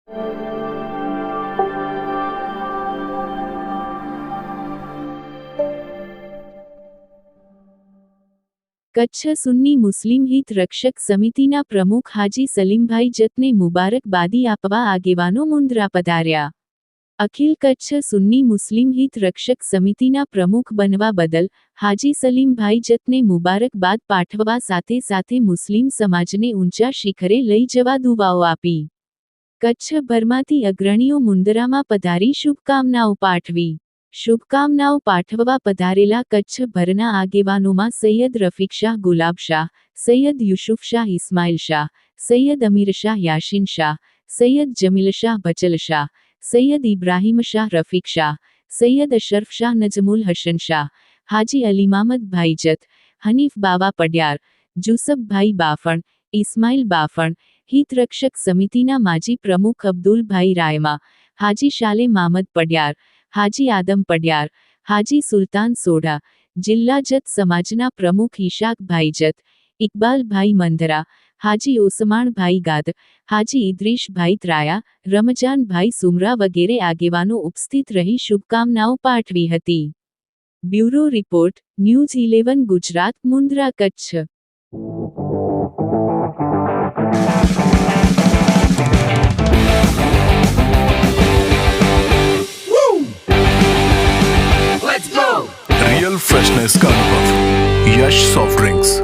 કચ્છ સુન્ની મુસ્લિમ હિત રક્ષક સમિતિના પ્રમુખ હાજી સલીમભાઈ જતને મુબારકબાદી આપવા આગેવાનો મુંદ્રા પધાર્યા. અખિલ કચ્છ સુન્ની મુસ્લિમ હિત રક્ષક સમિતિના પ્રમુખ બનવા બદલ હાજી સલીમભાઈ જતને મુબારકબાદ પાઠવવા સાથે સાથે મુસ્લિમ સમાજને ઊંચા શિખરે લઈ જવા દુઆઓ આપી. કચ્છભરમાંથી અગ્રણીઓ મુંદરામાં પધારી શુભકામનાઓ પાઠવી. શુભકામનાઓ પાઠવવા પધારેલા કચ્છભરના આગેવાનોમાં સૈયદ રફીક શાહ ગુલાબ શાહ, સૈયદ યુસુફ શાહ ઇસ્માઇલ શાહ, સૈયદ અમીર શાહ યાસીન શાહ, સૈયદ જમીલ શાહ બચલ શાહ, સૈયદ ઇબ્રાહીમ શાહ રફીક શાહ, સૈયદ અશરફ શાહ નજમુલ હસન શાહ, હાજી અલીમામદભાઈ જત, હનીફ બાવા પડિયાર, જુસફભાઈ બાફણ, ઇસ્માઇલ બાફણ, હિતરક્ષક સમિતિના માજી પ્રમુખ અબ્દુલભાઈ રાયમા, હાજી શાલે મામદ પડિયાર, હાજી આદમ પડિયાર, હાજી સુલતાન સોઢા, જિલ્લા જત સમાજના પ્રમુખ ઈશાકભાઈ જત, ઇકબાલભાઈ મંદરા, હાજી ઓસમાણભાઈ ગાદ, હાજી ઇદ્રીશભાઈ ત્રાયા, રમજાનભાઈ સુમરા વગેરે આગેવાનો ઉપસ્થિત રહી શુભકામનાઓ પાઠવી હતી. Bureau report, news 11 Gujarat, Mundra, Kutch. Real freshness का अनुभव यश सॉफ्ट ड्रिंक्स.